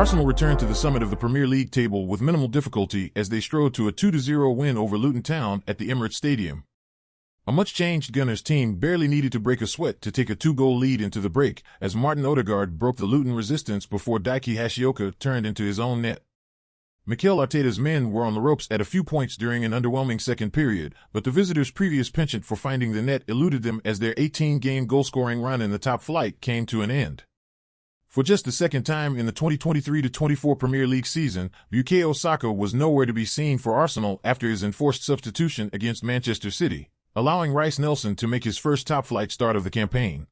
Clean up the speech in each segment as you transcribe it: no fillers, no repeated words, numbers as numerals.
Arsenal returned to the summit of the Premier League table with minimal difficulty as they strode to a 2-0 win over Luton Town at the Emirates Stadium. A much-changed Gunners team barely needed to break a sweat to take a 2-goal lead into the break as Martin Odegaard broke the Luton resistance before Daiki Hashioka turned into his own net. Mikel Arteta's men were on the ropes at a few points during an underwhelming second period, but the visitors' previous penchant for finding the net eluded them as their 18-game goal-scoring run in the top flight came to an end. For just the second time in the 2023-24 Premier League season, Bukayo Saka was nowhere to be seen for Arsenal after his enforced substitution against Manchester City, allowing Reiss Nelson to make his first top-flight start of the campaign.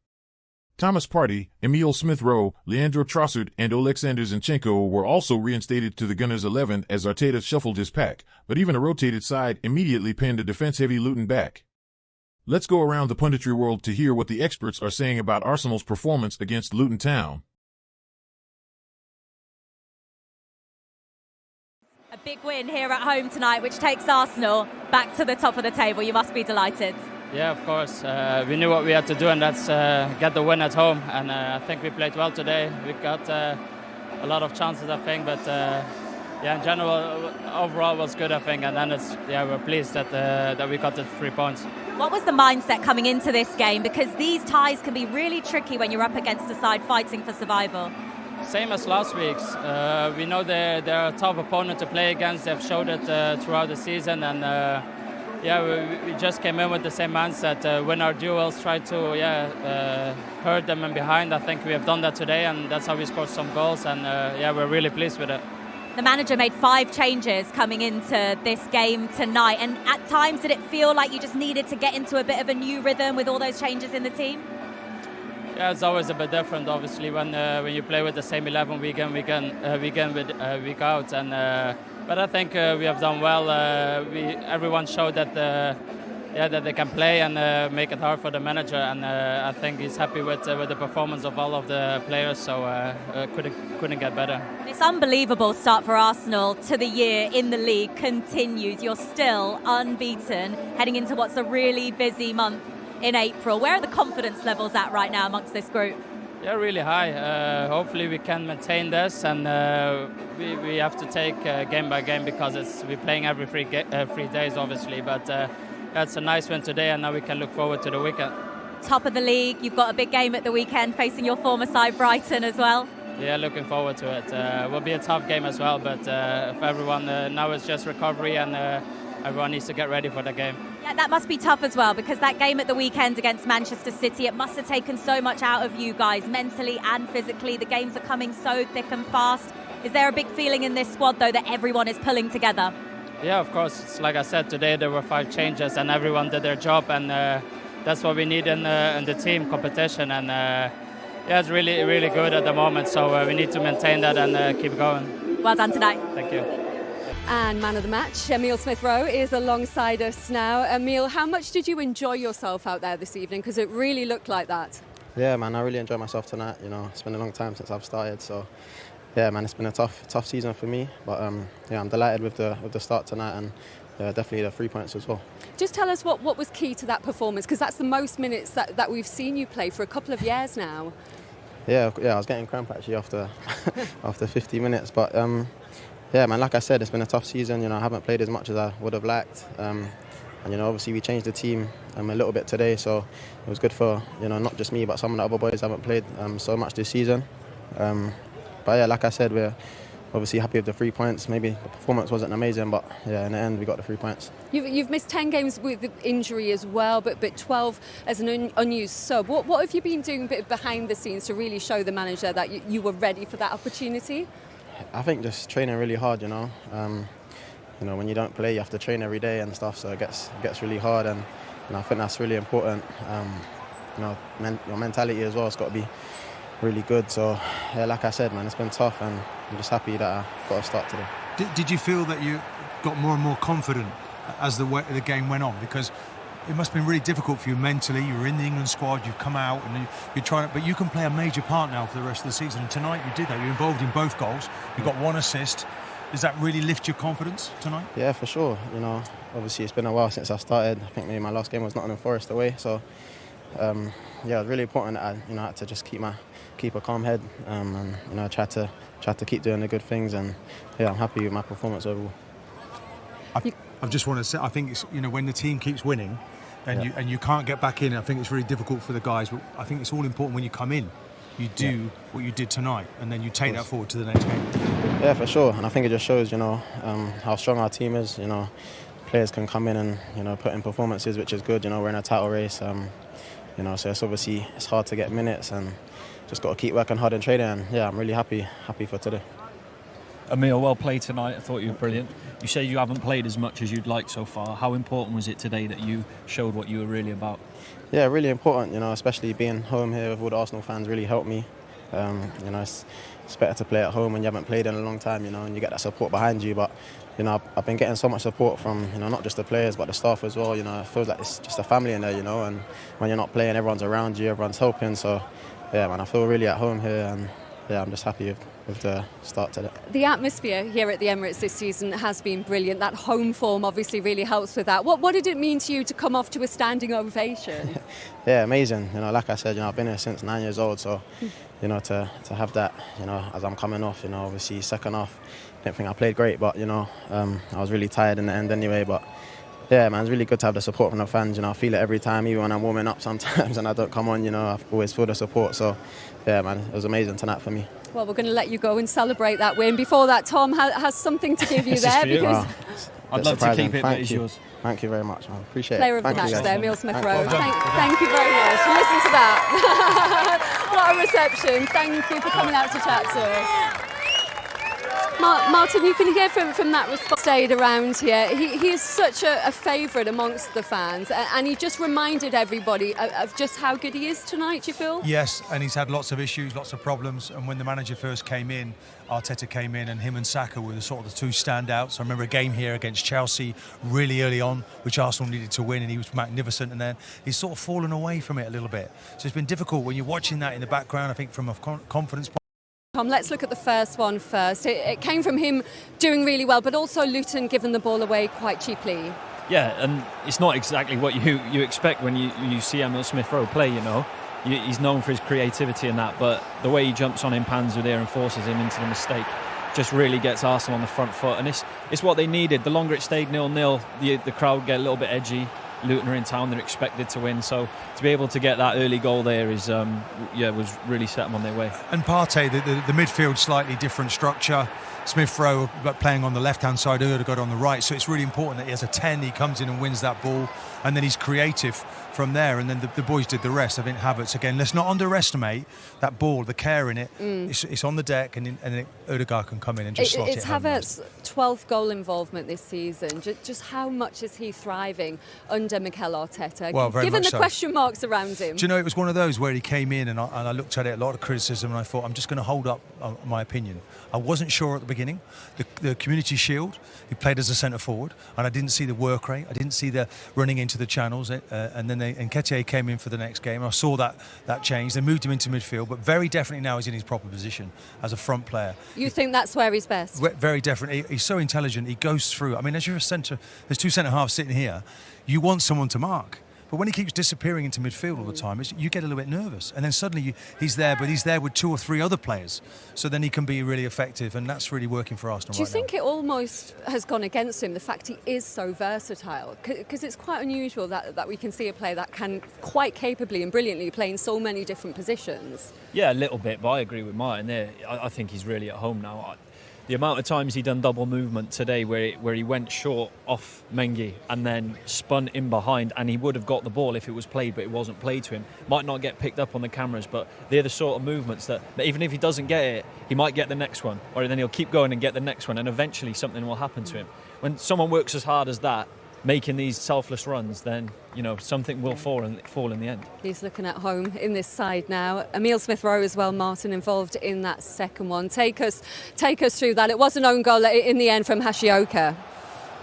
Thomas Partey, Emile Smith-Rowe, Leandro Trossard, and Oleksandr Zinchenko were also reinstated to the Gunners' 11 as Arteta shuffled his pack, but even a rotated side immediately pinned a defense-heavy Luton back. Let's go around the punditry world to hear what the experts are saying about Arsenal's performance against Luton Town. A big win here at home tonight, which takes Arsenal back to the top of the table. You must be delighted. Yeah, of course. We knew what we had to do, and that's get the win at home. And I think we played well today. We got a lot of chances, I think. But in general, overall was good, I think. And then we're pleased that we got the 3 points. What was the mindset coming into this game? Because these ties can be really tricky when you're up against a side fighting for survival. Same as last week's. We know they're a tough opponent to play against. They've showed it throughout the season, and we just came in with the same mindset. Win our duels, try to hurt them in behind. I think we have done that today, and that's how we scored some goals. And we're really pleased with it. The manager made 5 changes coming into this game tonight, and at times did it feel like you just needed to get into a bit of a new rhythm with all those changes in the team? Yeah, it's always a bit different, obviously, when you play with the same 11 week in, week out. And but I think we have done well. Everyone showed that that they can play and make it hard for the manager. And I think he's happy with the performance of all of the players. So couldn't get better. This unbelievable start for Arsenal to the year in the league continues. You're still unbeaten, heading into what's a really busy month in April. Where are the confidence levels at right now amongst this group? Yeah, really high. Hopefully we can maintain this, and we have to take game by game because we're playing every 3 days, obviously. But it's a nice win today, and now we can look forward to the weekend. Top of the league, you've got a big game at the weekend facing your former side Brighton as well. Yeah, looking forward to it. It will be a tough game as well, but for everyone, now it's just recovery, and everyone needs to get ready for the game. Yeah, that must be tough as well, because that game at the weekend against Manchester City, it must have taken so much out of you guys, mentally and physically. The games are coming so thick and fast. Is there a big feeling in this squad, though, that everyone is pulling together? Yeah, of course. It's like I said, today there were 5 changes and everyone did their job, and that's what we need in the team competition. And it's really, really good at the moment, so we need to maintain that and keep going. Well done tonight. Thank you. And man of the match, Emile Smith-Rowe, is alongside us now. Emile, how much did you enjoy yourself out there this evening? Because it really looked like that. Yeah, man, I really enjoyed myself tonight. You know, it's been a long time since I've started, so yeah, man, it's been a tough season for me. But I'm delighted with the start tonight, and definitely the 3 points as well. Just tell us what was key to that performance, because that's the most minutes that we've seen you play for a couple of years now. Yeah, I was getting cramp actually after 50 minutes, but. Yeah, man, like I said, it's been a tough season. You know, I haven't played as much as I would have liked. And, you know, obviously we changed the team a little bit today, so it was good for, you know, not just me, but some of the other boys haven't played so much this season. But yeah, like I said, we're obviously happy with the 3 points. Maybe the performance wasn't amazing, but yeah, in the end we got the 3 points. You've missed 10 games with injury as well, but 12 as an unused sub. What have you been doing a bit behind the scenes to really show the manager that you were ready for that opportunity? I think just training really hard, you know. You know, when you don't play, you have to train every day and stuff, so it gets really hard, and I think that's really important. You know, your mentality as well has got to be really good. So, yeah, like I said, man, it's been tough, and I'm just happy that I got a start today. Did you feel that you got more and more confident as the game went on? Because it must have been really difficult for you mentally. You were in the England squad, you've come out, and you're trying to, but you can play a major part now for the rest of the season. And tonight you did that. You're involved in both goals. You got 1 assist. Does that really lift your confidence tonight? Yeah, for sure. You know, obviously it's been a while since I started. I think maybe my last game was Nottingham Forest away. So, Yeah, it was really important that I had to just keep a calm head, and try to keep doing the good things. And yeah, I'm happy with my performance overall. I just want to say, I think it's, when the team keeps winning, and you can't get back in, I think it's really difficult for the guys. But I think it's all important when you come in, you do what you did tonight, and then you take that forward to the next game. Yeah, for sure. And I think it just shows, how strong our team is. Players can come in and put in performances, which is good. We're in a title race. So it's hard to get minutes, and just got to keep working hard and training. And yeah, I'm really happy for today. Emil, well played tonight. I thought you were brilliant. You say you haven't played as much as you'd like so far. How important was it today that you showed what you were really about? Yeah, really important. Especially being home here with all the Arsenal fans really helped me. It's better to play at home when you haven't played in a long time, and you get that support behind you. But I've been getting so much support from not just the players but the staff as well. It feels like it's just a family in there. And when you're not playing, everyone's around you, everyone's helping. So yeah, man, I feel really at home here, and yeah, I'm just happy with the start to it. The atmosphere here at the Emirates this season has been brilliant. That home form obviously really helps with that. What did it mean to you to come off to a standing ovation? Yeah, amazing. Like I said, I've been here since 9 years old, so to have that, as I'm coming off, obviously second half, I didn't think I played great, but I was really tired in the end anyway. But yeah, man, it's really good to have the support from the fans. I feel it every time, even when I'm warming up sometimes and I don't come on. I always feel the support. So yeah, man, it was amazing tonight for me. Well, we're going to let you go and celebrate that win. Before that, Tom has something to give you there. Because I'd love to keep it, but it's yours. Thank you very much, man. Appreciate it. Player of the match there, Emil Smith-Rowe. Thank you very much. Listen to that. What a reception. Thank you for coming out to chat to us. Martin, you can hear from that response stayed around here. He is such a favourite amongst the fans, and he just reminded everybody of just how good he is tonight, do you feel? Yes, and he's had lots of issues, lots of problems, and when the manager first came in, Arteta came in, and him and Saka were the two standouts. I remember a game here against Chelsea really early on, which Arsenal needed to win, and he was magnificent, and then he's sort of fallen away from it a little bit. So it's been difficult when you're watching that in the background, I think, from a confidence point. Tom, let's look at the first one first. It came from him doing really well, but also Luton giving the ball away quite cheaply. Yeah, and it's not exactly what you expect when you see Emil Smith-Rowe play, He's known for his creativity and that, but the way he jumps on in Panzer there and forces him into the mistake just really gets Arsenal on the front foot. And it's what they needed. The longer it stayed 0-0, the crowd get a little bit edgy. Luton are in town, they're expected to win, so to be able to get that early goal there was really set them on their way. And Partey, the midfield, slightly different structure. Smith-Rowe playing on the left-hand side, Odegaard on the right, so it's really important that he has a 10, he comes in and wins that ball, and then he's creative from there, and then the boys did the rest. I think Havertz, again, let's not underestimate that ball, the care in it. It's on the deck, and then Odegaard can come in and just slot it. It's Havertz's 12th goal involvement this season. Just how much is he thriving under Mikel Arteta, well, given the question marks around him? Do you know, it was one of those where he came in and I looked at it, a lot of criticism, and I thought, I'm just going to hold up my opinion. I wasn't sure at the beginning. The Community Shield, he played as a centre forward, and I didn't see the work rate. I didn't see the running into the channels, and then Nketiah came in for the next game. I saw that change. They moved him into midfield, but very definitely now he's in his proper position as a front player. You think that's where he's best? Very definitely. He's so intelligent. He goes through. I mean, as you're a centre, there's two centre halves sitting here. You want someone to mark. But when he keeps disappearing into midfield all the time, you get a little bit nervous. And then suddenly he's there, but he's there with two or three other players. So then he can be really effective, and that's really working for Arsenal right now. Do you think it almost has gone against him, the fact he is so versatile? Because it's quite unusual that we can see a player that can quite capably and brilliantly play in so many different positions. Yeah, a little bit, but I agree with Martin there. I think he's really at home now. The amount of times he done double movement today where he went short off Mengi and then spun in behind, and he would have got the ball if it was played, but it wasn't played to him. Might not get picked up on the cameras, but they're the sort of movements that even if he doesn't get it, he might get the next one, or then he'll keep going and get the next one, and eventually something will happen to him. When someone works as hard as that, making these selfless runs, then something will fall in the end. He's looking at home in this side now. Emil Smith-Rowe as well, Martin, involved in that second one. Take us through that. It was an own goal in the end from Hashioka.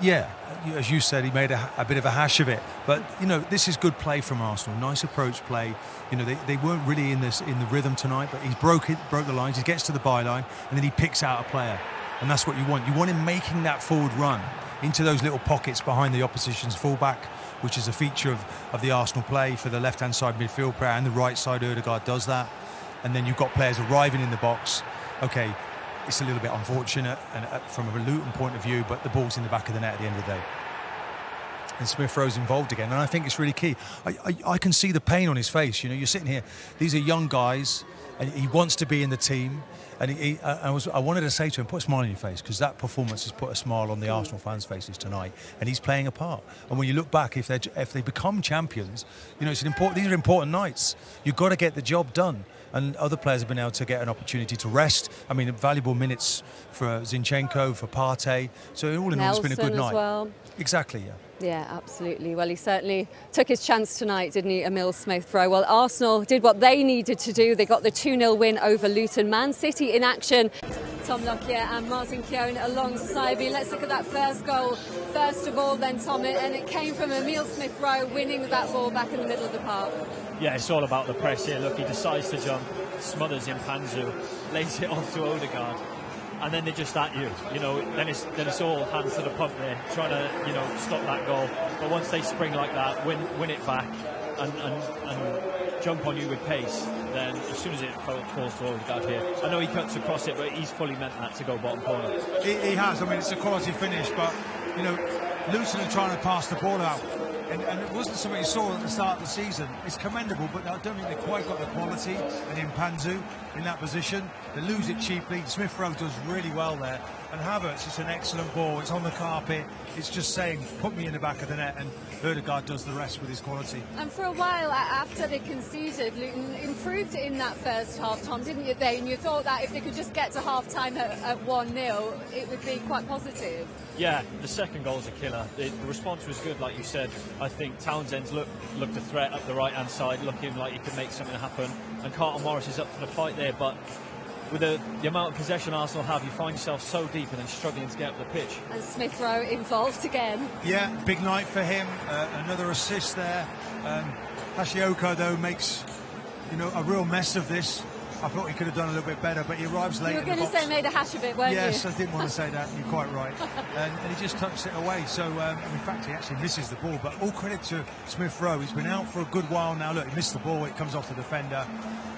Yeah, as you said, he made a bit of a hash of it. But this is good play from Arsenal. Nice approach play. They weren't really in the rhythm tonight, but he's broke the lines. He gets to the byline and then he picks out a player, and that's what you want. You want him making that forward run into those little pockets behind the opposition's fullback, which is a feature of the Arsenal play for the left-hand side midfield player, and the right side Ødegaard does that. And then you've got players arriving in the box. Okay, it's a little bit unfortunate and from a Luton point of view, but the ball's in the back of the net at the end of the day. And Smith Rowe's involved again, and I think it's really key. I can see the pain on his face. You know, you're sitting here, these are young guys, and he wants to be in the team. And I wanted to say to him, put a smile on your face, because that performance has put a smile on the Arsenal fans' faces tonight, and he's playing a part. And when you look back, if they become champions, you know, these are important nights. You've got to get the job done. And other players have been able to get an opportunity to rest. I mean, valuable minutes for Zinchenko, for Partey. So all in all, it's been a good night. Well. Exactly, yeah. Yeah, absolutely. Well, he certainly took his chance tonight, didn't he, Emil Smith Rowe? Well, Arsenal did what they needed to do. They got the 2-0 win over Luton. Man City in action. Tom Lockyer and Martin Keown alongside me. Let's look at that first goal. First of all, then, Tom, and it came from Emil Smith Rowe winning that ball back in the middle of the park. Yeah, it's all about the press here. Look, he decides to jump, smothers Panzu, lays it off to Ødegaard. And then they're just at you, you know. Then it's all hands to the pump there, trying to, you know, stop that goal. But once they spring like that, win it back, and jump on you with pace, then as soon as it falls to Ødegaard here, I know he cuts across it, but he's fully meant that to go bottom corner. He has. I mean, it's a quality finish, but you know, Luton are trying to pass the ball out. And it wasn't something you saw at the start of the season. It's commendable, but I don't think they quite got the quality. And Panzu in that position, they lose it cheaply. Smith Rowe does really well there. And Havertz, it's an excellent ball. It's on the carpet. It's just saying, put me in the back of the net. And Ødegaard does the rest with his quality. And for a while after they conceded, Luton improved in that first half, Tom, didn't you? And you thought that if they could just get to half-time at 1-0, it would be quite positive. Yeah, the second goal's a killer. The response was good, like you said. I think Townsend's looked a threat up the right-hand side, looking like he could make something happen. And Carlton Morris is up for the fight there, but with the amount of possession Arsenal have, you find yourself so deep and then struggling to get up the pitch. And Smith Rowe involved again. Yeah, big night for him. Another assist there. Hashioka, though, makes, you know, a real mess of this. I thought he could have done a little bit better, but he arrives late. You were going to say made a hash of it, weren't you? Yes, I didn't want to say that. You're quite right. And he just touched it away. So, in fact, he actually misses the ball. But all credit to Smith Rowe. He's been out for a good while now. Look, he missed the ball. It comes off the defender.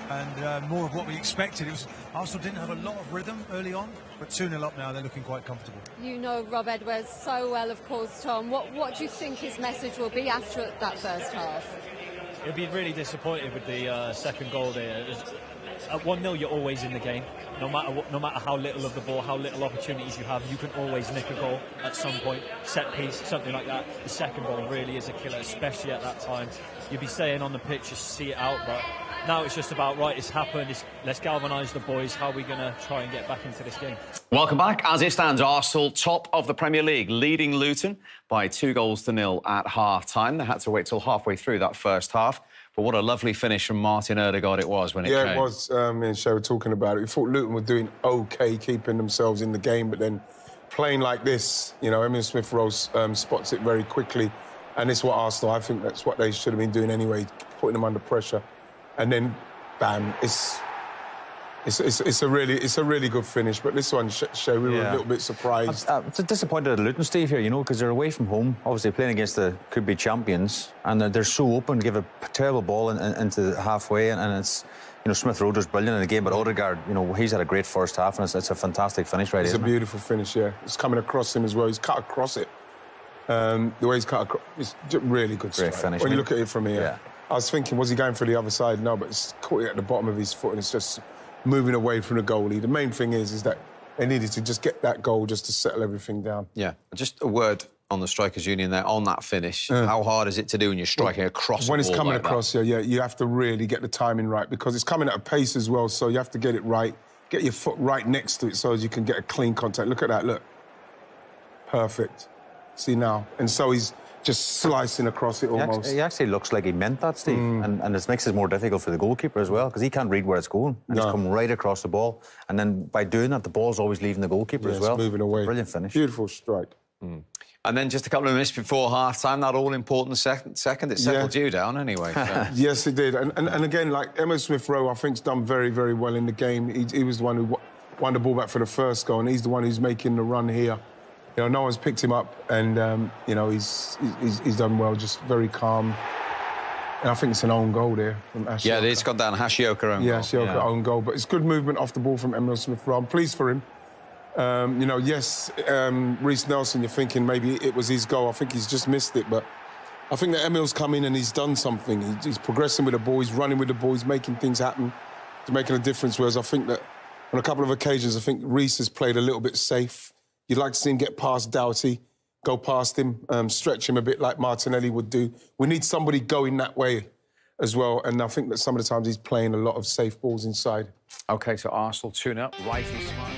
And more of what we expected. Arsenal didn't have a lot of rhythm early on, but 2-0 up now, they're looking quite comfortable. You know Rob Edwards so well, of course, Tom. What do you think his message will be after that first half? He'll be really disappointed with the second goal there. At 1-0, you're always in the game. No matter how little of the ball, how little opportunities you have, you can always nick a goal at some point. Set piece, something like that. The second goal really is a killer, especially at that time. You'd be staying on the pitch just to see it out, but now it's just about, right, it's happened, let's galvanise the boys. How are we going to try and get back into this game? Welcome back. As it stands, Arsenal top of the Premier League, leading Luton by 2-0 at half-time. They had to wait till halfway through that first half. But what a lovely finish from Martin Ødegaard it was when it came. Yeah, it was. Me and Shay were talking about it. We thought Luton were doing OK, keeping themselves in the game, but then playing like this, you know, Emil Smith Rowe spots it very quickly. And it's what Arsenal, I think that's what they should have been doing anyway, putting them under pressure. And then, bam, it's a really good finish. But this one, Shay, we were a little bit surprised. I'm disappointed at Luton, Steve, here, you know, because they're away from home, obviously playing against the could-be champions, and they're so open, give a terrible ball into the halfway, and it's, you know, Smith Rowe does brilliant in the game, but Ødegaard, you know, he's had a great first half, and it's a fantastic finish, right? It's a beautiful finish, yeah. It's coming across him as well. He's cut across it. The way he's cut across, it's really good strike. Great finish. When you look at it from here, I was thinking, was he going for the other side? No, but it's caught it at the bottom of his foot, and it's just moving away from the goalie. The main thing is that they needed to just get that goal just to settle everything down. Yeah, just a word on the Strikers Union there, on that finish. How hard is it to do when you're striking across when a it's ball coming like across, that? yeah, you have to really get the timing right, because it's coming at a pace as well, so you have to get it right, get your foot right next to it so as you can get a clean contact. Look at that, look. Perfect. See now? And so he's just slicing across it almost. He actually looks like he meant that, Steve, and it makes it more difficult for the goalkeeper as well, because he can't read where it's going, and it's come right across the ball, and then by doing that, the ball's always leaving the goalkeeper as well. It's moving away. Brilliant finish. Beautiful strike. And then just a couple of minutes before half-time, that all-important second, it settled you down anyway. So. Yes, it did. And again, like Emil Smith Rowe, I think, has done very, very well in the game. He was the one who won the ball back for the first goal, and he's the one who's making the run here. You know, no one's picked him up, and you know, he's done well, just very calm. And I think it's an own goal there from Ashioka. Yeah, it's gone down Ashioka own goal. Yeah, Ashioka own goal, but it's good movement off the ball from Emile Smith-Rowe. I'm pleased for him. You know, yes, Reece Nelson, you're thinking maybe it was his goal. I think he's just missed it, but I think that Emile's come in and he's done something. He's progressing with the ball, he's running with the ball, he's making things happen, he's making a difference, whereas I think that on a couple of occasions, I think Reece has played a little bit safe. You'd like to see him get past Doughty, go past him, stretch him a bit like Martinelli would do. We need somebody going that way as well, and I think that some of the times he's playing a lot of safe balls inside. OK, so Arsenal 2-0. Wright is smart.